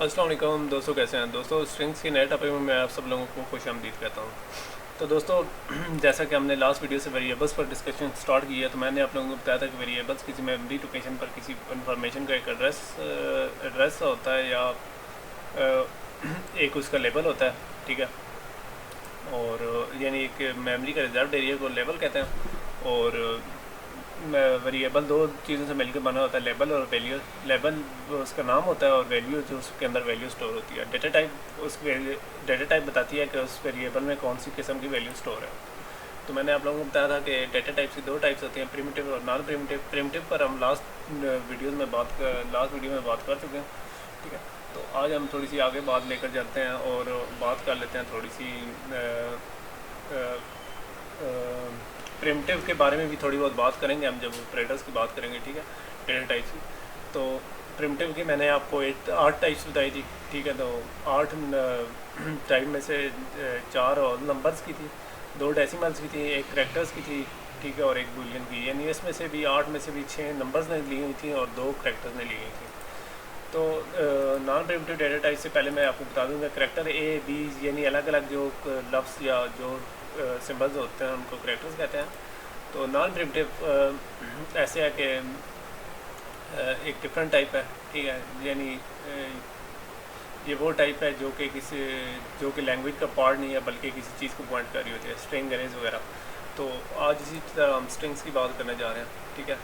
अस्सलाम वालेकुम दोस्तों, कैसे हैं दोस्तों। स्ट्रिंग्स की नए टॉपिक में मैं आप सब लोगों को खुश आमदीद कहता हूँ। तो दोस्तों जैसा कि हमने लास्ट वीडियो से वेरिएबल्स पर डिस्कशन स्टार्ट किया, तो मैंने आप लोगों को बताया था कि वेरिएबल्स किसी मेमोरी लोकेशन पर किसी इंफॉर्मेशन का एक एड्रेस होता है या एक उसका लेबल होता है, ठीक है। और यानी एक मेमोरी का रिजर्व एरिया को लेबल कहते हैं। और वेरिएबल दो चीज़ों से मिलकर बना होता है, लेबल और वैल्यू। लेबल उसका नाम होता है और वैल्यू जो उसके अंदर वैल्यू स्टोर होती है। डेटा टाइप डेटा टाइप बताती है कि उस वेरिएबल में कौन सी किस्म की वैल्यू स्टोर है। तो मैंने आप लोगों को बताया था कि डेटा टाइप्स की दो टाइप्स होती हैं, प्रिमिटिव और नॉन प्रिमिटिव। प्रिमिटिव पर हम लास्ट वीडियो में बात कर चुके हैं, ठीक है। तो आज हम थोड़ी सी आगे बात लेकर जाते हैं और बात कर लेते हैं थोड़ी सी प्रिमिटिव के बारे में भी थोड़ी बहुत बात करेंगे हम जब ऑपरेटर्स की बात करेंगे, ठीक है, डेटा टाइप्स की। तो प्रिमिटिव की मैंने आपको 8 टाइप्स बताई थी, ठीक है। तो 8 टाइप में से 4 और नंबर्स की थी, 2 डेसिमल्स की थी, 1 करैक्टर्स की थी, ठीक है, और 1 बूलियन की। यानी इसमें से भी 8 में से भी 6 नंबर्स ने ली हुई थी और 2 करैक्टर्स ने ली हुई थी। तो नॉन प्रिमिटिव डेटा टाइप से पहले मैं आपको बता दूंगा करैक्टर ए बी, यानी अलग अलग जो लफ्ज़ या जो सिंबल्स होते हैं उनको करैक्टर्स कहते हैं। तो नॉन प्रिमिटिव ऐसे है कि एक डिफरेंट टाइप है, ठीक है। यानी ये वो टाइप है जो कि लैंग्वेज का पार्ट नहीं है बल्कि किसी चीज़ को पॉइंट कर रही होती है, स्ट्रिंग अरेज वगैरह। तो आज इसी तरह हम स्ट्रिंग्स की बात करने जा रहे हैं, ठीक है।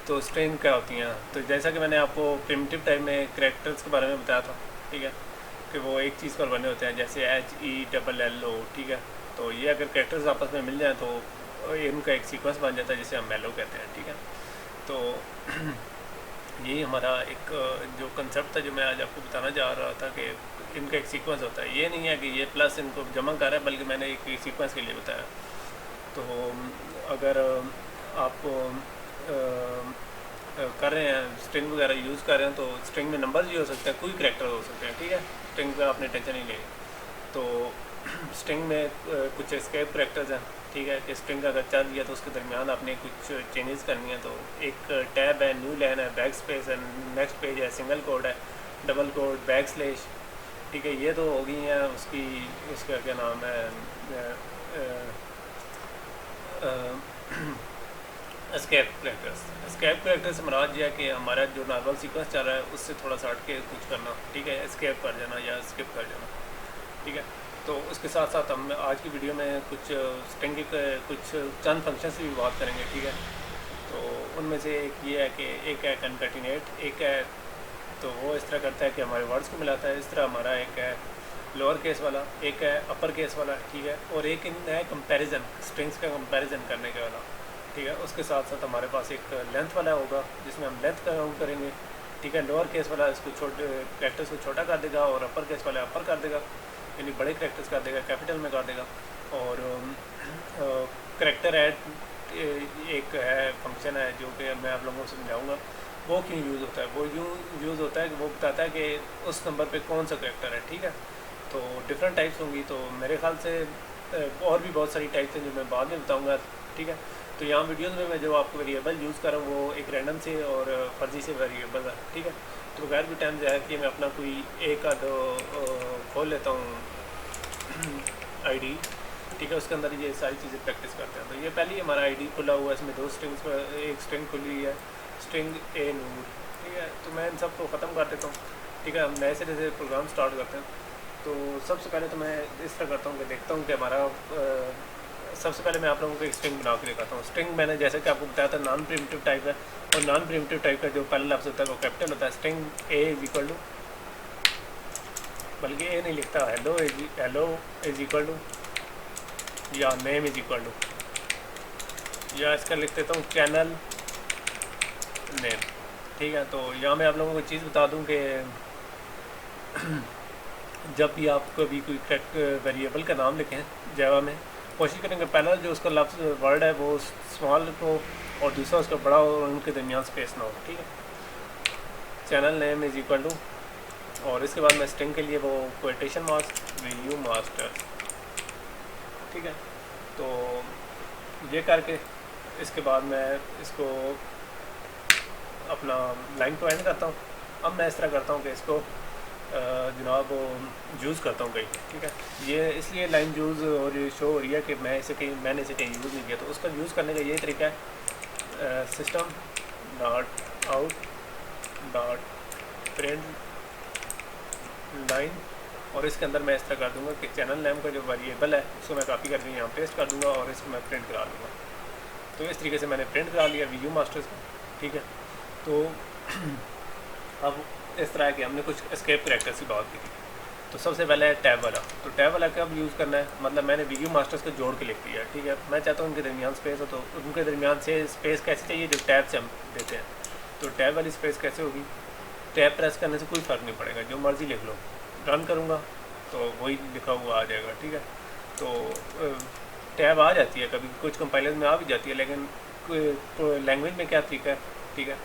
तो स्ट्रिंग क्या होती हैं, तो जैसा कि मैंने आपको प्रिमिटिव टाइप में करैक्टर्स के बारे में बताया था, ठीक है, कि वो एक चीज़ पर बने होते हैं, जैसे HELLO, ठीक है। तो ये अगर करैक्टर्स आपस में मिल जाएँ तो इनका एक सीक्वेंस बन जाता है जिसे हम मेलो कहते हैं, ठीक है। तो यही हमारा एक जो कंसेप्ट था जो मैं आज आपको बताना जा रहा था कि इनका एक सीक्वेंस होता है। ये नहीं है कि ये प्लस इनको जमा कर रहा है, बल्कि मैंने एक सीक्वेंस के लिए बताया। तो अगर आप कर रहे हैं स्ट्रिंग वगैरह यूज़ कर रहे हैं तो स्ट्रिंग में नंबर्स भी हो सकते हैं, कोई करैक्टर हो सकते हैं, ठीक है। स्ट्रिंग पर आपने टेंशन नहीं लेनी। तो स्ट्रिंग में कुछ एस्केप करैक्टर्स हैं, ठीक है, कि स्ट्रिंग अगर चल गया तो उसके दरमियान आपने कुछ चेंजेस करनी है। तो एक टैब है, न्यू लाइन है, बैक स्पेस है, नेक्स्ट पेज है, सिंगल कोड है, डबल कोड, बैक स्लैश, ठीक है। ये तो हो गई हैं उसका क्या नाम है, एस्केप करैक्टर्स। एस्केप करैक्टर से मुराद ये है कि हमारा जो नॉर्मल सीक्वेंस चल रहा है उससे थोड़ा सा हट के कुछ करना, ठीक है, एस्केप कर जाना या स्किप कर जाना, ठीक है। तो उसके साथ साथ हम आज की वीडियो में कुछ स्ट्रिंग के कुछ चंद फंक्शन से भी बात करेंगे, ठीक है। तो उनमें से एक ये है कि एक है कनकैटिनेट, एक है तो वो इस तरह करता है कि हमारे वर्ड्स को मिलाता है। इस तरह हमारा एक है लोअर केस वाला, एक है अपर केस वाला, ठीक है, और एक है कंपैरिजन, स्ट्रिंग्स का कंपैरिजन करने के वाला, ठीक है। उसके साथ साथ हमारे पास एक लेंथ वाला होगा जिसमें हम लेंथ का काउंट करेंगे, ठीक है। लोअर केस वाला इसको कैरेक्टर्स को छोटा कर देगा और अपर केस वाला अपर कर देगा, यानी बड़े करैक्टर्स कर देगा, कैपिटल में कर देगा। और करैक्टर ऐड एक है फंक्शन है जो कि मैं आप लोगों को समझाऊंगा वो क्यों यूज़ होता है। वो यूँ यूज़ होता है कि वो बताता है कि उस नंबर पे कौन सा करैक्टर है, ठीक है। तो डिफरेंट टाइप्स होंगी, तो मेरे ख्याल से और भी बहुत सारी टाइप्स हैं जो मैं बाद में बताऊँगा, ठीक है। तो यहाँ वीडियोज़ में मैं जो आपको वेरिएबल यूज़ कर रहा हूँ वो एक रैंडम से और फर्जी से वेरिएबल है, ठीक है। तो बगैर भी टाइम जाए कि मैं अपना कोई एक आध खोल लेता हूँ आईडी, ठीक है। उसके अंदर ये सारी चीज़ें प्रैक्टिस करते हैं। तो ये पहले ही हमारा आईडी खुला हुआ है, इसमें 2 स्ट्रिंग्स, एक स्ट्रिंग खुली हुई है, स्ट्रिंग ए नूर, ठीक है। तो मैं इन सब को ख़त्म कर देता हूँ, ठीक है। हम नए सिरे से प्रोग्राम स्टार्ट करते हैं। तो सबसे पहले तो मैं इस तरह करता हूँ कि देखता हूँ कि हमारा सबसे पहले मैं आप लोगों को एक स्ट्रिंग बना के दिखाता हूँ। स्ट्रिंग मैंने जैसे कि आपको बताया था नॉन प्रिमिटिव टाइप है, और नॉन प्रिमिटिव टाइप का जो पहला लफ्ज़ होता है वो कैपिटल होता है। String A is equal to, बल्कि ए नहीं लिखता, हेलो इज इक्वल टू, या नेम इज इक्वल टू, या इसका लिख देता हूँ चैनल नेम, ठीक है। तो यहाँ मैं आप लोगों को चीज़ बता दूँ कि जब भी आप कभी कोई वेरिएबल का नाम लिखें जावा में, कोशिश करेंगे पहला जो उसका लफ्ज़ वर्ड है वो स्मॉल हो और दूसरा उसका बड़ा हो और उनके दरमियान स्पेस ना हो, ठीक है। Channel name is equal to, और इसके बाद मैं स्ट्रिंग के लिए वो कोटेशन मार्क्स यू मास्टर, ठीक है। तो ये करके इसके बाद मैं इसको अपना लाइन को एंड करता हूँ। अब मैं इस तरह करता हूँ कि इसको जनाब यूज़ करता हूँ कहीं, ठीक है। ये इसलिए लाइन यूज़ और शो हो रही है कि मैंने इसे कहीं यूज़ नहीं किया, तो उसका यूज़ करने का ये तरीका है, system dot out dot print line, और इसके अंदर मैं इस तरह कर दूंगा कि चैनल नेम का जो वेरिएबल है उसको मैं कॉपी करके यहाँ पेस्ट कर दूंगा और इसको मैं प्रिंट करा लूँगा। तो इस तरीके से मैंने प्रिंट करा लिया वीयू मास्टर्स को, ठीक है। तो अब इस तरह कि हमने कुछ एस्केप करैक्टर्स की बात की थी। तो सबसे पहले है टैब वाला। तो टैब वाला कब यूज़ करना है, मतलब मैंने वीयू मास्टर्स को जोड़ के लिख दिया, ठीक है। मैं चाहता हूँ उनके दरमियान स्पेस हो, तो उनके दरमियान से स्पेस कैसे चाहिए, जो टैब से हम देते हैं। तो टैब वाली स्पेस कैसे होगी, टैब प्रेस करने से कोई फ़र्क नहीं पड़ेगा, जो मर्ज़ी लिख लो। रन करूँगा तो वही लिखा हुआ आ जाएगा, ठीक है। तो टैब आ जाती है, कभी कुछ कंपाइलर में आ भी जाती है, लेकिन लैंग्वेज में क्या तरीका है, ठीक है,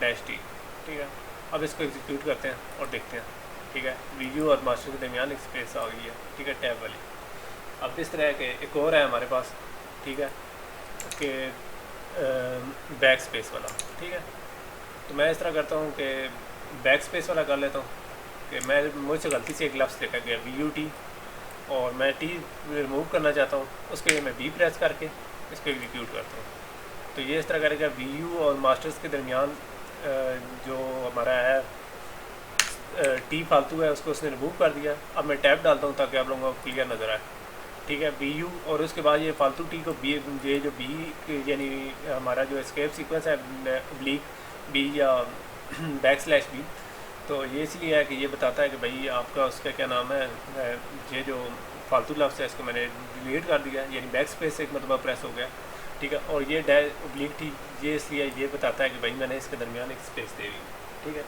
-t, ठीक है। अब इसको एग्जीक्यूट करते हैं और देखते हैं, ठीक है। वीयू और मास्टर के दरमियान एक स्पेस आ गई है, ठीक है, टैब वाली। अब इस तरह के एक और है हमारे पास, ठीक है, कि बैक स्पेस वाला, ठीक है। तो मैं इस तरह करता हूँ कि बैक स्पेस वाला कर लेता हूँ कि मैं मुझसे गलती से एक लफ्ज़ लिखा गया VUT, और मैं T रिमूव करना चाहता हूँ, उसके लिए मैं B प्रेस करके इसको एग्जीक्यूट करता हूँ। तो ये इस तरह करेगा, VU और मास्टर्स के दरमियान जो हमारा है T फालतू है उसको उसने रिमूव कर दिया। अब मैं टैब डालता हूँ ताकि आप लोगों को क्लियर नज़र आए, ठीक है। VU और उसके बाद ये फालतू T को B, ये जो B यानी हमारा जो एस्केप सीक्वेंस है ओब्लिक B या \B, तो ये इसलिए है कि ये बताता है कि भाई आपका उसका क्या नाम है, ये जो फालतू लफ्ज़ है इसको मैंने डिलीट कर दिया, यानी बैक स्पेस एक मतलब प्रेस हो गया, ठीक है। और ये -T ये इसलिए ये बताता है कि भाई मैंने इसके दरमियान एक स्पेस दे दी, ठीक है।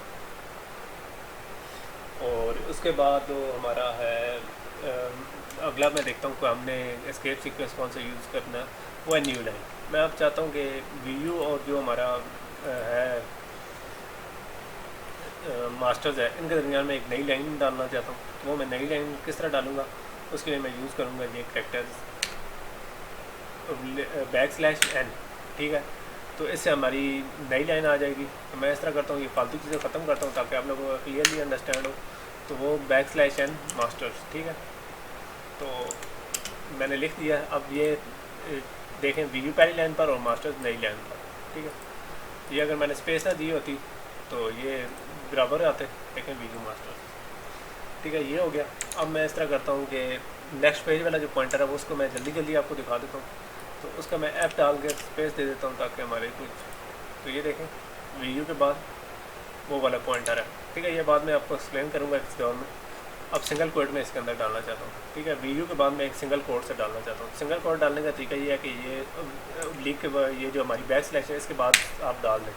और उसके बाद जो हमारा है अगला मैं देखता हूँ कि हमने एस्केप सीक्वेंस कौन सा यूज़ करना है, वो है न्यू लाइन। मैं अब चाहता हूँ कि VU और जो हमारा है मास्टर्स है, इनके दरमियान में एक नई लाइन डालना चाहता हूँ। तो वो मैं नई लाइन किस तरह डालूँगा, उसके लिए मैं यूज़ करूँगा ये करैक्टर्स \n, ठीक है। तो इससे हमारी नई लाइन आ जाएगी। तो मैं इस तरह करता हूँ, ये फालतू चीज़ें ख़त्म करता हूँ ताकि आप लोगों को क्लियरली अंडरस्टैंड हो। तो वो \n मास्टर्स, ठीक है। तो मैंने लिख दिया। अब ये देखें VU पहली लाइन पर और मास्टर्स नई लाइन पर, ठीक है। ये अगर मैंने स्पेस ना दी होती तो ये बराबर आते, देखें VU मास्टर्स, ठीक है। ये हो गया। अब मैं इस तरह करता हूँ कि नेक्स्ट पेज वाला जो पॉइंटर है वो उसको मैं जल्दी जल्दी आपको दिखा देता हूँ। तो उसका मैं F डाल के स्पेस दे देता हूँ ताकि हमारे कुछ, तो ये देखें VU के बाद वो वाला पॉइंटर है, ठीक है। ये बाद में आपको एक्सप्लेन करूँगा किसी दौर में। अब सिंगल कोड में इसके अंदर डालना चाहता हूँ, ठीक है। VU के बाद मैं एक सिंगल कोड से डालना चाहता हूँ। सिंगल कोड डालने का तरीका ये है कि ये ओब्लिक के बाद ये जो हमारी \n है इसके बाद आप डाल दें,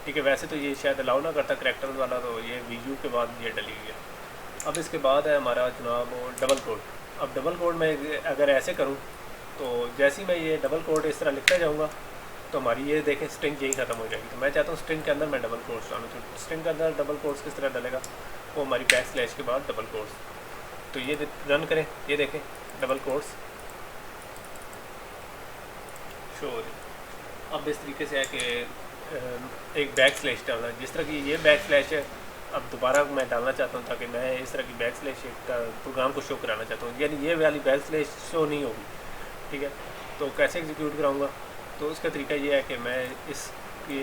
ठीक है। वैसे तो ये शायद अलाउ ना करता करैक्टर्स वाला, तो ये VU के बाद ये डली हुई है। अब इसके बाद है हमारा जनाब डबल कोड। अब डबल कोड में अगर ऐसे करूँ तो जैसे ही मैं ये डबल कोड इस तरह लिखता जाऊँगा तो हमारी ये देखें स्ट्रिंग यही ख़त्म हो जाएगी। तो मैं चाहता हूँ स्ट्रिंग के अंदर मैं डबल कोड्स डालूँ। तो स्ट्रिंग के अंदर डबल कोड्स किस तरह डलेगा, वो हमारी \n के बाद डबल कोड्स। तो ये रन करें, ये देखें डबल कोड्स शो हो रही। अब इस तरीके से है कि एक \n डालना, जिस तरह की ये \n है अब दोबारा मैं डालना चाहता हूँ ताकि मैं इस तरह की \n प्रोग्राम को शो कराना चाहता हूँ, यानी ये वाली \n शो नहीं होगी, ठीक है। तो कैसे एग्जीक्यूट कराऊँगा, तो उसका तरीका ये है कि मैं इसके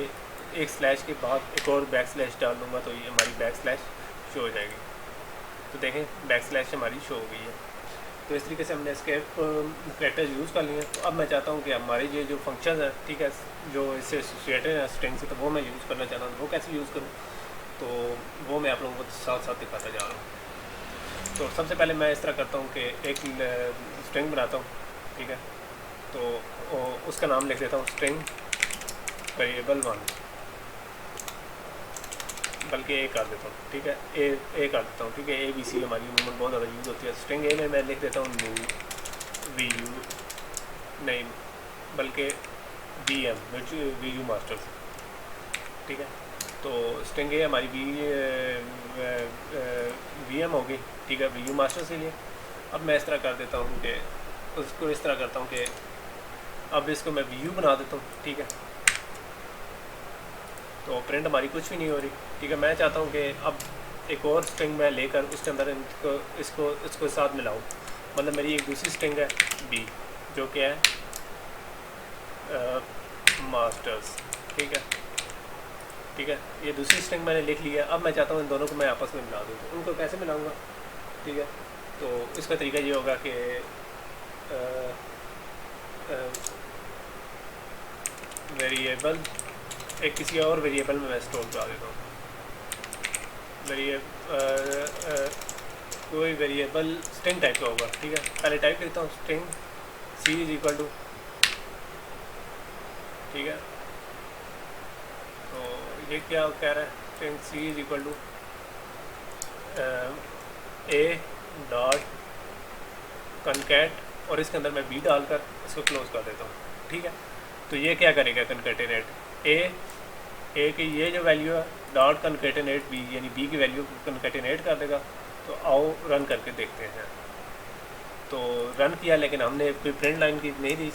एक स्लैश के बाद एक और \n डाल दूँगा, तो ये हमारी \n शो हो जाएगी। तो देखें \n हमारी शो हो गई है। तो इस तरीके से हमने एस्केप करैक्टर्स यूज़ कर लिए हैं। तो अब मैं चाहता हूँ कि हमारे ये जो फंक्शन है, ठीक है, जो इससे एसोसिएटेड है स्ट्रिंग से, तो वो मैं यूज़ करना चाहता हूँ। वो कैसे यूज़ करूँ, तो वो मैं आप लोगों को साथ साथ दिखाता जा रहा हूँ। तो सबसे पहले मैं इस तरह करता हूँ कि एक स्ट्रिंग बनाता हूँ, ठीक है। तो उसका नाम लिख देता हूँ स्ट्रिंग वेरिएबल 1, बल्कि ए कर देता हूँ, ठीक है। ए कर देता हूँ, ठीक है। ABC हमारी उम्र बहुत ज़्यादा यूज़ होती है। स्ट्रिंग ए में मैं लिख देता हूँ न्यू VU, नहीं बल्कि VU मास्टर्स, ठीक है। तो स्ट्रिंग ए हमारी VM हो गई, ठीक है, VU मास्टर्स के लिए। अब मैं इस तरह कर देता हूँ कि उसको इस तरह करता हूँ कि अब इसको मैं VU बना देता हूँ, ठीक है। तो प्रिंट हमारी कुछ भी नहीं हो रही, ठीक है। मैं चाहता हूँ कि अब एक और स्ट्रिंग मैं लेकर उसके अंदर इनको इसको साथ मिलाऊँ, मतलब मेरी एक दूसरी स्ट्रिंग है बी जो कि है मास्टर्स, ठीक है, ठीक है। ये दूसरी स्ट्रिंग मैंने लिख लिया। अब मैं चाहता हूँ इन दोनों को मैं आपस में मिला दूँ, तो उनको कैसे मिलाऊँगा, ठीक है। तो इसका तरीका ये होगा कि वेरिएबल एक किसी और वेरिएबल में मैं स्टोर करा देता हूँ, कोई वेरिएबल स्ट्रिंग टाइप का होगा, ठीक है। पहले टाइप करता हूँ string C is equal to, ठीक है। तो ये क्या कह रहा है, string C is equal to A dot concat, और इसके अंदर मैं बी डालकर इसको क्लोज कर देता हूँ, ठीक है। तो ये क्या करेगा, कनकैटिनेट ए की ये जो वैल्यू है डॉट कनकैटिनेट बी, यानी बी की वैल्यू कनकैटिनेट कर देगा। तो आओ रन करके देखते हैं। तो रन किया लेकिन हमने कोई प्रिंट लाइन की नहीं दी।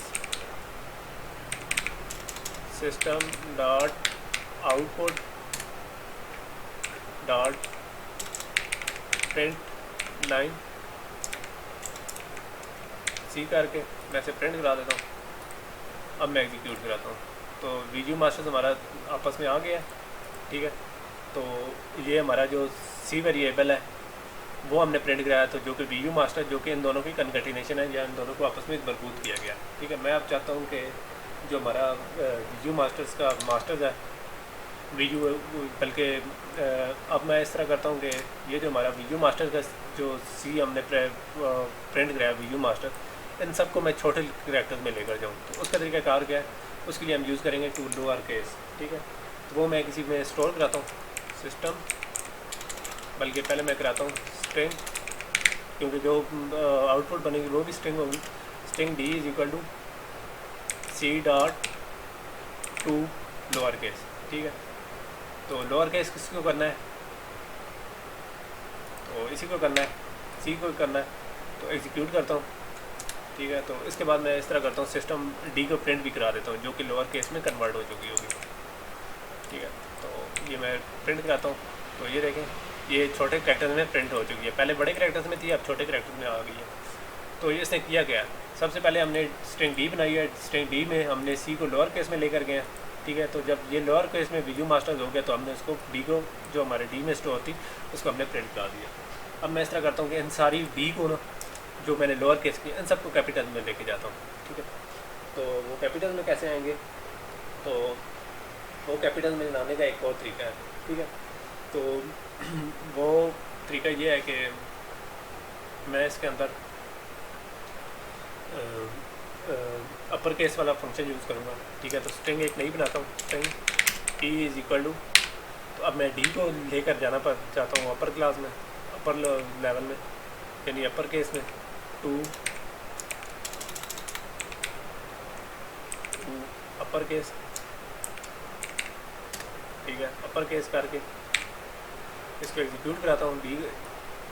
System dot output dot print line C करके मैं इसे प्रिंट करा देता हूँ। अब मैं एग्जीक्यूट कराता हूँ, तो वीडियो मास्टर्स हमारा आपस में आ गया है, ठीक है। तो ये हमारा जो सी वेरिएबल है वो हमने प्रिंट कराया, तो जो कि वीडियो मास्टर जो कि इन दोनों की कन्कैटिनेशन है या इन दोनों को आपस में मजबूत किया गया, ठीक है। मैं अब चाहता हूँ कि जो हमारा वीडियो मास्टर्स का मास्टर्स है वीडियो, बल्कि अब मैं इस तरह करता हूँ कि ये जो हमारा वीडियो मास्टर का जो सी हमने प्रिंट कराया वीडियो मास्टर, इन सबको मैं छोटे करैक्टर्स में लेकर जाऊँ। तो उसका तरीका कार क्या है, उसके लिए हम यूज़ करेंगे टू लोअर केस, ठीक है। तो वो मैं किसी में स्टोर कराता हूँ सिस्टम, बल्कि पहले मैं कराता हूँ स्ट्रिंग, क्योंकि जो आउटपुट बनेगी वो भी स्ट्रिंग होगी। String D is equal to C dot to lower case, ठीक है। तो लोअर केस किसको करना है, तो इसी को करना है, सी को करना है। तो एग्जीक्यूट करता हूँ, ठीक है। तो इसके बाद मैं इस तरह करता हूँ, सिस्टम डी को प्रिंट भी करा देता हूँ जो कि लोअर केस में कन्वर्ट हो चुकी होगी, ठीक है। तो ये मैं प्रिंट कराता हूँ, तो ये देखें ये छोटे करैक्टर्स में प्रिंट हो चुकी है, पहले बड़े करैक्टर्स में थी, अब छोटे करैक्टर्स में आ गई है। तो ये इसने किया क्या, सबसे पहले हमने स्ट्रिंग डी बनाई है, स्ट्रिंग डी में हमने सी को लोअर केस में लेकर गए, ठीक है। तो जब ये लोअर केस में वीडियो मास्टर्स हो गया तो हमने उसको डी को जो हमारे डी में स्टोर थी उसको हमने प्रिंट करा दिया। अब मैं इस तरह करता हूँ कि इन सारी डी को ना जो मैंने लोअर केस की इन सबको कैपिटल में लेके जाता हूँ, ठीक है। तो वो कैपिटल में कैसे आएंगे, तो वो कैपिटल में लाने का एक और तरीका है, ठीक है। तो वो तरीका ये है कि मैं इसके अंदर अपर केस वाला फंक्शन यूज़ करूँगा, ठीक है। तो स्ट्रिंग एक नई बनाता हूँ, string T is equal to, तो अब मैं डी को लेकर जाना चाहता हूँ अपर क्लास में, अपर लेवल में, यानी अपर केस में टू अपर केस, ठीक है। अपर केस करके इसको एग्जीक्यूट कराता हूँ डी,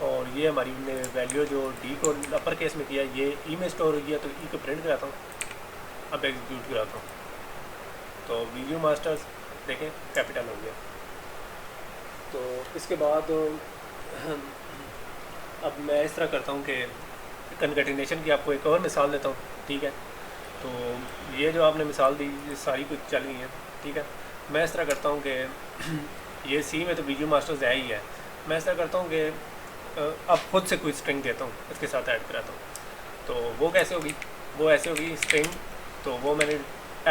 और ये हमारी वैल्यू जो डी को अपर केस में किया ये ई में स्टोर हो गया, तो ई को प्रिंट कराता हूँ। अब एग्जीक्यूट कराता हूँ, तो वीडियो मास्टर्स देखें कैपिटल हो गया। तो इसके बाद अब मैं इस तरह करता हूँ कि कन्कैटिनेशन की आपको एक और मिसाल देता हूँ, ठीक है। तो ये जो आपने मिसाल दी ये सारी कुछ चल गई है, ठीक है। मैं इस तरह करता हूँ कि ये सी में तो वीडियो मास्टर्स है ही है, मैं इस तरह करता हूँ कि अब खुद से कोई स्ट्रिंग देता हूँ इसके साथ ऐड कराता हूँ। तो वो कैसे होगी, वो ऐसे होगी स्ट्रिंग, तो वो मैंने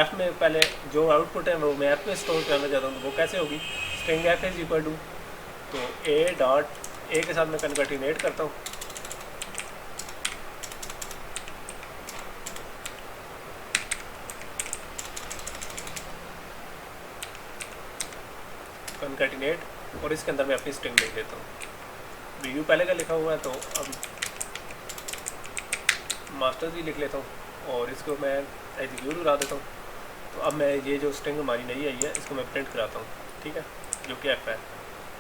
एफ़ में पहले जो आउटपुट है वो मैं एफ़ में स्टोर करना चाहता हूँ, तो वो कैसे होगी, string F is equal to, तो ए डॉट ए के साथ मैं कन्कैटिनेट करता हूँ, कन्कैटिनेट, और इसके अंदर मैं अपनी स्ट्रिंग लिख देता हूँ। वीडियो पहले का लिखा हुआ है तो अब मास्टर्स भी लिख लेता हूँ और इसको मैं एग्जीक्यूट करा देता हूँ। तो अब मैं ये जो स्ट्रिंग हमारी नई आई है इसको मैं प्रिंट कराता हूँ, ठीक है, जो कि एफ़ है।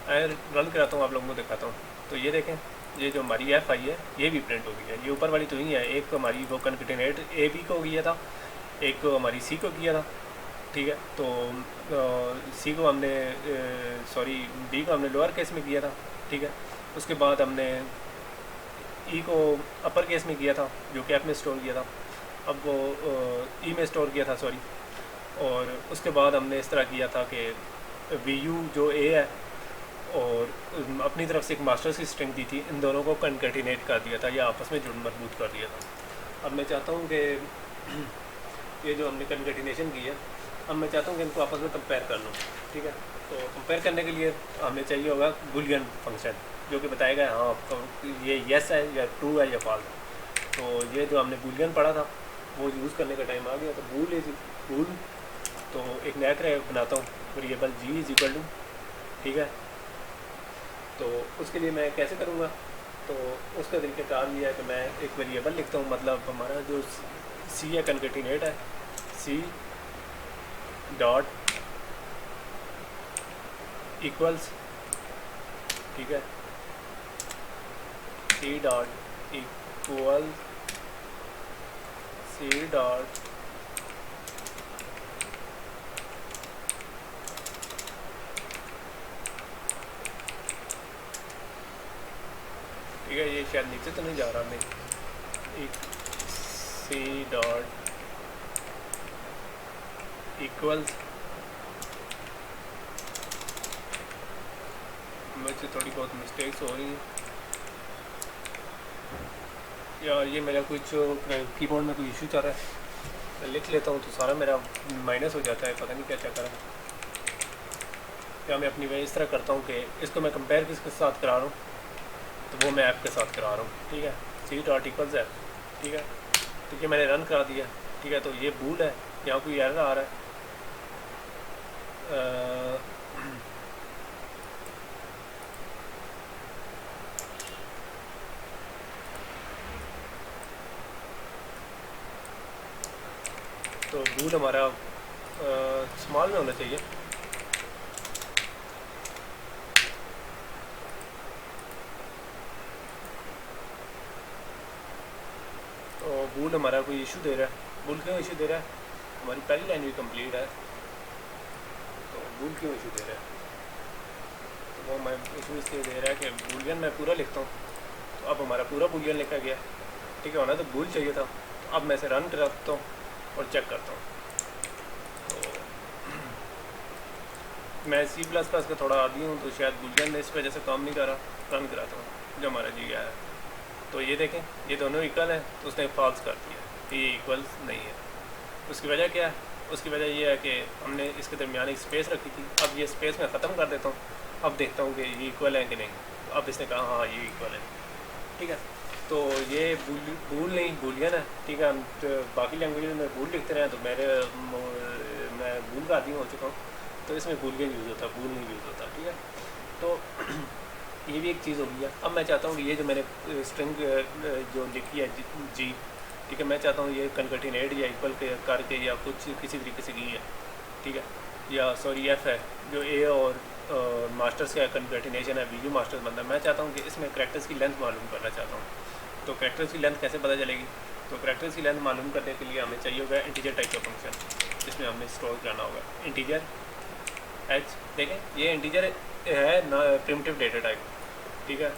मैं रन कराता हूँ, आप लोगों को दिखाता हूँ। तो ये देखें ये जो हमारी एफ़ आई है ये भी प्रिंट हो गई है। ये ऊपर वाली तो ही है, एक हमारी वो कन्कैटिनेट ए बी को किया था, एक को हमारी सी को किया था, ठीक है। तो सी को हमने सॉरी बी को हमने लोअर केस में किया था, ठीक है। उसके बाद हमने ई को अपर केस में किया था जो कि एफ में स्टोर किया था, अब वो ई में स्टोर किया था सॉरी। और उसके बाद हमने इस तरह किया था कि वी यू जो ए है और अपनी तरफ से एक मास्टर्स की स्ट्रिंग दी थी, इन दोनों को कनकैटिनेट कर दिया था या आपस में जुड़ मजबूत कर दिया था। अब मैं चाहता हूँ कि ये जो हमने कनकैटिनेशन की है, अब मैं चाहता हूँ कि इनको आपस में कंपेयर कर लूँ, ठीक है। तो कंपेयर करने के लिए हमें चाहिए होगा बूलियन फंक्शन जो कि बताएगा हाँ तो ये येस है या ट्रू है या फॉल्स है। तो ये जो हमने बूलियन पढ़ा था वो यूज़ करने का टाइम आ गया। तो बूल इज बूल, तो एक नया क्रैक बनाता हूँ variable G is equal to, ठीक है। तो उसके लिए मैं कैसे करूँगा, तो उसका तरीक़ाकार ये है कि मैं एक वेरिएबल लिखता हूँ, मतलब हमारा जो सी है कनकैटिनेट है, सी डॉट इक्वल्स, ठीक है, C dot equal C dot ठीक है। ये शायद नीचे तो नहीं जा रहा, मैं सी डॉट इक्वल्स, मुझसे थोड़ी बहुत मिस्टेक्स हो रही हैं यार, ये मेरा कुछ कीबोर्ड में कोई इशू चल रहा है। मैं लिख लेता हूँ तो सारा मेरा माइनस हो जाता है, पता नहीं क्या चक्कर है। क्या मैं अपनी वे इस तरह करता हूँ कि इसको मैं कंपेयर किसके साथ करा रहा हूँ, तो वो मैं ऐप के साथ करा रहा हूँ, ठीक है। सी डॉट इक्वल्स है, ठीक है। तो ये मैंने रन करा दिया, ठीक है। तो ये बूल है, यहाँ कोई एरर आ रहा है। तो बूल हमारा स्मॉल में होना चाहिए। तो बूल हमारा कोई इशू दे रहा है, बूल क्यों इशू दे रहा है, हमारी पहली लाइन भी कंप्लीट है, तो बूल क्यों इशू दे रहा है, तो वो मैं इशू इसलिए दे रहा है कि बूलियन मैं पूरा लिखता हूँ। तो अब हमारा पूरा बूलियन लिखा गया, ठीक है। होना तो बूल चाहिए था। तो अब मैं इसे रन कराता हूँ और चेक करता हूँ। तो मैं C++ का थोड़ा आदी हूँ, तो शायद बूलियन इस वजह से काम नहीं कर रहा। रन कराता हूँ जो हमारा जी गया है, तो ये देखें ये दोनों इक्वल हैं, तो उसने फॉल्स कर दिया, तो ये इक्वल्स नहीं है। उसकी वजह क्या है, उसकी वजह ये है कि हमने इसके दरमियान एक स्पेस रखी थी। अब ये स्पेस मैं ख़त्म कर देता हूँ, अब देखता हूँ कि ये इक्वल है कि नहीं। तो अब इसने कहा हाँ ये इक्वल है, ठीक है। तो ये बूल नहीं बूलियन है, ठीक है। हम तो बाकी लैंग्वेज में बूल लिखते रहे, तो मैं बूल का आदी हो चुका हूँ, तो इसमें बूलियन यूज़ होता है, बूल नहीं यूज़ होता, ठीक है। तो ये भी एक चीज़ हो गई है। अब मैं चाहता हूँ कि ये जो मैंने स्ट्रिंग जो लिखी है जी, ठीक है, मैं चाहता हूँ ये कनकैटिनेट या इक्वल करके या कुछ किसी तरीके से की है, ठीक है। या सॉरी एफ है जो ए और मास्टर्स का कनकैटिनेशन है, वीयू मास्टर्स बनता है। मैं चाहता हूँ कि इसमें करैक्टर्स की लेंथ मालूम करना चाहता हूँ। तो करैक्टर्स की लेंथ कैसे पता चलेगी, तो करैक्टर्स की लेंथ मालूम करने के लिए हमें चाहिए होगा इंटीजर टाइप का फंक्शन, जिसमें हमें स्टोर करना होगा इंटीजर एच। देखें ये इंटीजर है ना, प्रिमिटिव डेटा टाइप, ठीक है।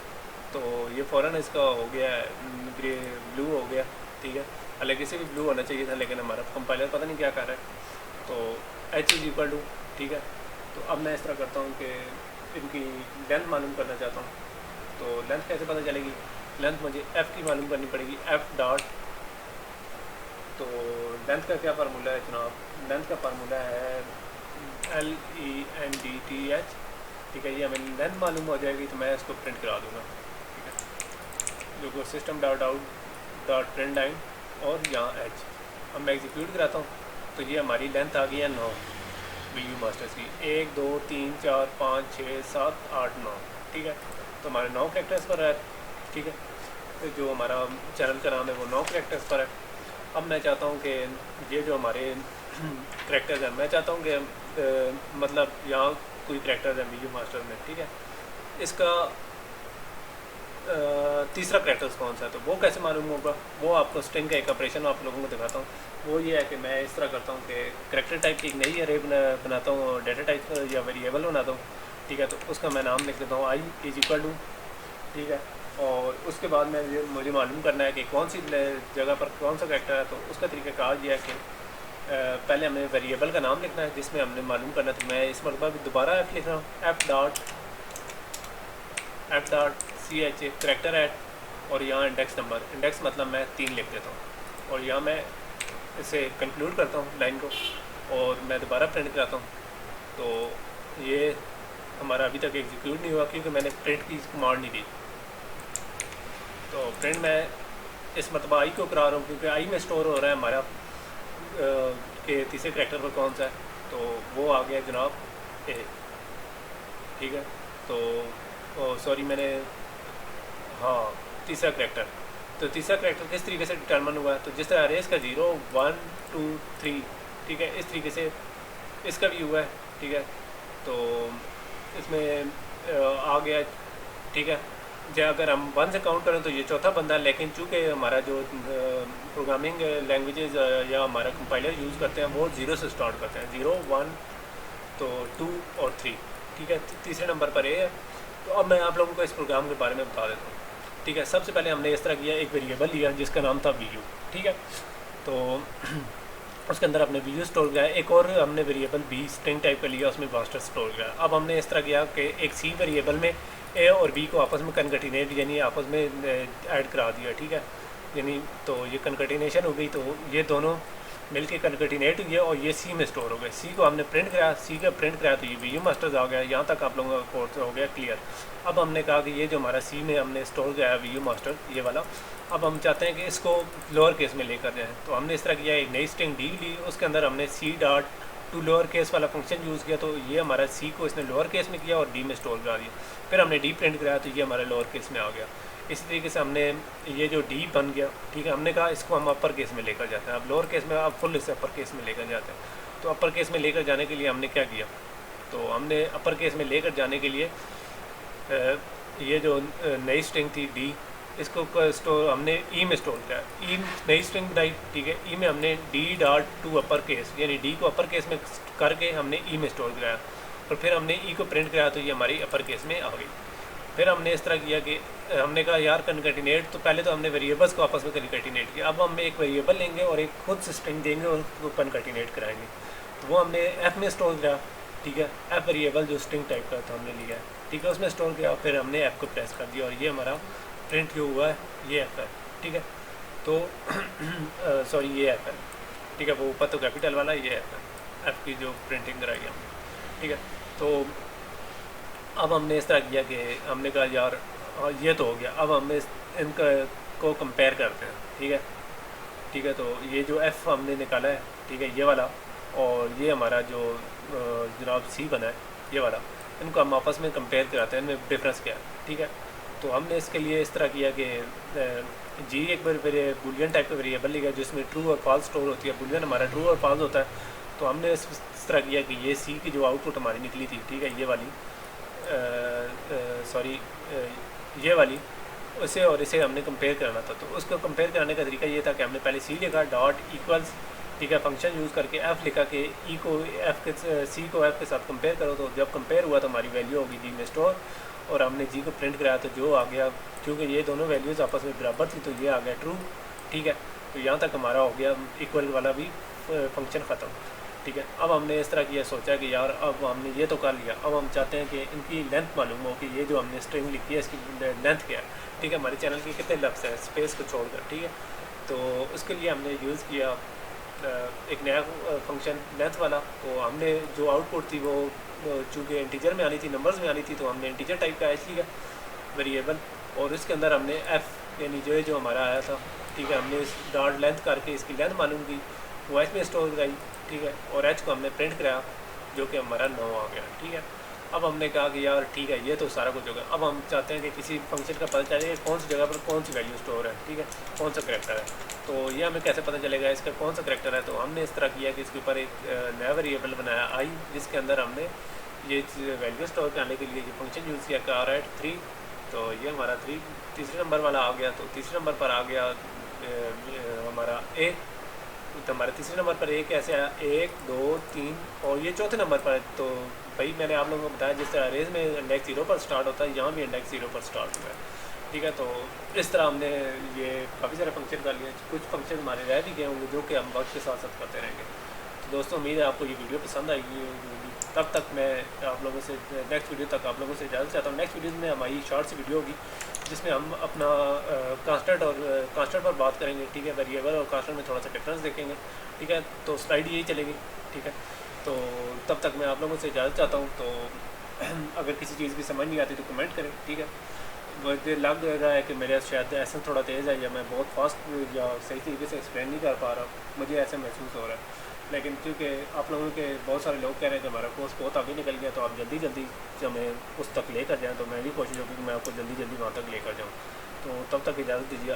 तो ये फ़ौरन इसका हो गया ग्रे ब्लू हो गया, ठीक है। हालांकि इसे भी ब्लू होना चाहिए था, लेकिन हमारा कंपाइलर पता नहीं क्या कर रहा है। तो एच इज इक्वल टू, ठीक है। तो अब मैं इस तरह करता हूँ कि इनकी लेंथ मालूम करना चाहता हूँ। तो लेंथ कैसे पता चलेगी, लेंथ मुझे एफ़ की मालूम करनी पड़ेगी, एफ़ डॉट। तो लेंथ का क्या फार्मूला है जनाब, लेंथ का फार्मूला है LENDTH, ठीक है। ये हमें लेंथ मालूम हो जाएगी तो मैं इसको प्रिंट करा दूँगा, ठीक है। जो को system dot out dot print line और यहाँ एच। अब मैं एग्जीक्यूट कराता हूँ, तो ये हमारी लेंथ आ गई है 9 वीयू मास्टर्स की, 1 2 3 4 5 6 7 8 9, ठीक है। तो हमारे 9 कैरेक्टर्स पर है, ठीक है। तो जो हमारा चैनल का नाम है वो 9 कैरेक्टर्स पर है। अब मैं चाहता हूँ कि ये जो हमारे कैरेक्टर्स हैं, मैं चाहता हूँ कि मतलब यहाँ कोई कैरेक्टर्स है वीयू मास्टर में, ठीक है। इसका तीसरा कैरेक्टर्स कौन सा है, तो वो कैसे मालूम होगा, वो आपको स्ट्रिंग का एक ऑपरेशन आप लोगों को दिखाता हूँ। वो ये है कि मैं इस तरह करता हूँ कि करेक्टर टाइप की एक नई अरे बनाता हूँ, डाटा टाइप या वेरिएबल बनाता हूँ, ठीक है। तो उसका मैं नाम लिख देता हूँ आई इज इक्वल टू, ठीक है। और उसके बाद मैं मुझे मालूम करना है कि कौन सी जगह पर कौन सा करेक्टर है। तो उसका तरीक़ाकार ये है कि पहले हमें वेरिएबल का नाम लिखना है जिसमें हमने मालूम करना है। तो मैं इस मरतबा भी दोबारा एफ लिख रहा हूँ, F dot C H A character at, और यहाँ इंडेक्स नंबर, इंडेक्स मतलब मैं 3 लिख देता हूँ। और यहाँ मैं इसे कंक्लूड करता हूँ लाइन को, और मैं दोबारा प्रिंट कराता हूँ। तो ये हमारा अभी तक एग्जीक्यूट नहीं हुआ क्योंकि मैंने प्रिंट की कमांड नहीं दी। तो प्रिंट मैं इस मरतबा आई को करा रहा हूँ क्योंकि आई में स्टोर हो रहा है हमारा के तीसरे करेक्टर पर कौन सा है। तो वो आ गया जनाब ए, ठीक है। तो सॉरी मैंने, हाँ, तीसरा करेक्टर। तो तीसरा करेक्टर किस तरीके से डिटर्मन हुआ है, तो जिस तरह अरेज का 0 1 2 3, ठीक है, इस तरीके से इसका भी हुआ है, ठीक है। तो इसमें आ गया, ठीक है। जो अगर हम 1 से काउंट करें तो ये चौथा बंदा है, लेकिन चूँकि हमारा जो प्रोग्रामिंग लैंग्वेजेस या हमारा कंपाइलर यूज़ करते हैं वो 0 से स्टार्ट करते हैं, 0 1 तो 2 और 3, ठीक है। तीसरे नंबर पर ए है। तो अब मैं आप लोगों को इस प्रोग्राम के बारे में बता देता हूँ, ठीक है। सबसे पहले हमने इस तरह किया, एक वेरिएबल लिया जिसका नाम था वी यू, ठीक है। तो उसके अंदर हमने वी यू स्टोर किया। एक और हमने वेरिएबल बी स्ट्रिंग टाइप का लिया, उसमें मास्टर स्टोर किया। अब हमने इस तरह किया कि एक सी वेरिएबल में ए और बी को आपस में कन्कटिनेट यानी आपस में ऐड करा दिया, ठीक है। यानी तो ये कन्कटिनेशन हो गई, तो ये दोनों मिल के कन्कटिनेट हुई है और ये सी में स्टोर हो गए। सी को हमने प्रिंट कराया, सी का प्रिंट कराया तो ये वी यू मास्टर्स आ गया। यहाँ तक आप लोगों का कोर्स हो गया क्लियर। अब हमने कहा कि ये जो हमारा सी में हमने स्टोर किया है वी यू मास्टर, ये वाला, अब हम चाहते हैं कि इसको लोअर केस में लेकर जाएँ। तो हमने इस तरह किया, एक नई स्ट्रिंग डी ली, उसके अंदर हमने C dot to lower case वाला फंक्शन यूज़ किया। तो ये हमारा सी को इसने लोअर केस में किया और डी में स्टोर करा दिया। फिर हमने डी प्रिंट कराया तो ये हमारे लोअर केस में आ गया। इसी तरीके से हमने ये जो डी बन गया, ठीक है, हमने कहा इसको हम अपर केस में लेकर जाते हैं। अब लोअर केस में अब फुल इसे अपर केस में लेकर जाते हैं। तो अपर केस में लेकर जाने के लिए हमने क्या किया, तो हमने अपर केस में लेकर जाने के लिए ये जो नई स्ट्रिंग थी डी, इसको स्टोर हमने ई में स्टोर किया। ई नई स्ट्रिंग बनाई, ठीक है। ई में हमने D dot to upper case यानी डी को अपर केस में करके हमने ई में स्टोर कराया, और फिर हमने ई को प्रिंट कराया तो ये हमारी अपर केस में आ गई। फिर हमने इस तरह किया कि हमने कहा यार कन्कटिनेट, तो पहले तो हमने वेरिएबल्स को आपस में कन्कटिनेट किया। अब हम एक वेरिएबल लेंगे और एक खुद से स्ट्रिंग देंगे और उसको कन्कटिनेट कराएंगे। तो वो हमने एफ में स्टोर किया, ठीक है। एफ वेरिएबल जो स्ट्रिंग टाइप का था हमने लिया है, ठीक है, उसमें स्टोर किया। फिर हमने एफ को प्रेस कर दिया और ये हमारा प्रिंट जो हुआ है ये एफ है, ठीक है। तो सॉरी ये एफ है, ठीक है। वो ऊपर तो कैपिटल वाला ये एफ है, एफ की जो प्रिंटिंग कराई हमने, ठीक है। तो अब हमने इस तरह किया कि हमने कहा यार ये तो हो गया, अब हमें इनका को कंपेयर करते हैं, ठीक है, ठीक है। तो ये जो एफ़ हमने निकाला है, ठीक है, ये वाला, और ये हमारा जो जनाब सी बना है ये वाला, इनको हम आपस में कंपेयर कराते हैं, इनमें डिफरेंस क्या है, ठीक है। तो हमने इसके लिए इस तरह किया कि जी एक बार बुलियन टाइप का वेरिएबल लिया जिसमें ट्रू और फॉल्स स्टोर होती है। बुलियन हमारा ट्रू और फॉल्स होता है। तो हमने इस तरह किया कि ये सी की जो आउटपुट हमारी निकली थी, ठीक है, ये वाली सॉरी ये वाली, उसे और इसे हमने कंपेयर करना था। तो उसको कंपेयर कराने का तरीका ये था कि हमने पहले सी लिखा डॉट इक्वल्स, ठीक है, फंक्शन यूज़ करके एफ़ लिखा कि ई को एफ़ के सी को एफ़ के साथ कंपेयर करो। तो जब कंपेयर हुआ तो हमारी वैल्यू होगी जी में स्टोर, और हमने जी को प्रिंट कराया तो जो आ गया, क्योंकि ये दोनों वैल्यूज़ आपस में बराबर थी तो ये आ गया ट्रू, ठीक है। तो यहाँ तक हमारा हो गया इक्वल वाला भी फंक्शन ख़त्म, ठीक है। अब हमने इस तरह किया, सोचा कि यार अब हमने ये तो कर लिया, अब हम चाहते हैं कि इनकी लेंथ मालूम हो कि ये जो हमने स्ट्रिंग लिखी है इसकी लेंथ क्या है, ठीक है, हमारे चैनल के कितने लफ्ज़ हैं स्पेस को छोड़कर, ठीक है। तो उसके लिए हमने यूज़ किया एक नया फंक्शन लेंथ वाला। तो हमने जो आउटपुट थी वो चूँकि इंटीजर में आनी थी, नंबर्स में आनी थी, तो हमने इंटीजर टाइप का एच लिया वेरिएबल, और इसके अंदर हमने एफ़ यानी जो हमारा आया था, ठीक है, हमने इस डॉट लेंथ करके इसकी लेंथ मालूम की, वो एच में स्टोर कराई, ठीक है, और एच को हमने प्रिंट कराया जो कि हमारा 9 आ गया, ठीक है। अब हमने कहा कि यार ठीक है ये तो सारा कुछ होगा। अब हम चाहते हैं कि किसी फंक्शन का पता चले कौन सी जगह पर कौन सी वैल्यू स्टोर है, ठीक है, कौन सा करेक्टर है। तो ये हमें कैसे पता चलेगा इसका कौन सा करेक्टर है। तो हमने इस तरह किया कि इसके ऊपर एक नया वेरिएबल बनाया आई, जिसके अंदर हमने ये वैल्यू स्टोर करने के लिए ये फंक्शन यूज़ किया कार एट 3। तो ये हमारा तीसरे नंबर वाला आ गया। तो तीसरे नंबर पर आ गया हमारा ए, तो हमारे तीसरे नंबर पर एक ऐसे आया 1 2 3 और ये चौथे नंबर पर है। तो भाई मैंने आप लोगों को बताया जिस तरह रेस में इंडेक्स 0 पर स्टार्ट होता है, यहाँ भी इंडेक्स 0 पर स्टार्ट हुआ है, ठीक है। तो इस तरह हमने ये काफ़ी सारे फंक्शन कर लिए, कुछ फंक्शन हमारे रह भी गए होंगे जो कि हम वक्त के साथ साथ करते रहेंगे। तो दोस्तों उम्मीद है आपको ये वीडियो पसंद आएगी। तब तक मैं आप लोगों से नेक्स्ट वीडियो तक आप लोगों से इजाज़त चाहता हूँ। नेक्स्ट वीडियो में हमारी शॉर्ट सी वीडियो होगी जिसमें हम अपना कांस्टेंट पर बात करेंगे, ठीक है। वेरिएबल और कांस्टेंट में थोड़ा सा डिफरेंस देखेंगे, ठीक है। तो स्लाइड यही चलेगी, ठीक है। तो तब तक मैं आप लोगों से इजाज़त चाहता हूँ। तो अगर किसी चीज़ की समझ नहीं आती तो कमेंट करें, ठीक है। मुझे लग रहा है कि मेरे शायद ऐसा थोड़ा तेज़ है या मैं बहुत फास्ट या सही तरीके से एक्सप्लेन नहीं कर पा रहा, मुझे ऐसा महसूस हो रहा है। लेकिन क्योंकि आप लोगों के बहुत सारे लोग कह रहे हैं कि हमारा कोर्स बहुत आगे निकल गया, तो आप जल्दी जल्दी हमें उस तक लेकर जाएँ, तो मैं भी कोशिश होगी कि मैं आपको जल्दी जल्दी वहाँ तक लेकर जाऊँ। तो तब तक इजाज़त दीजिए।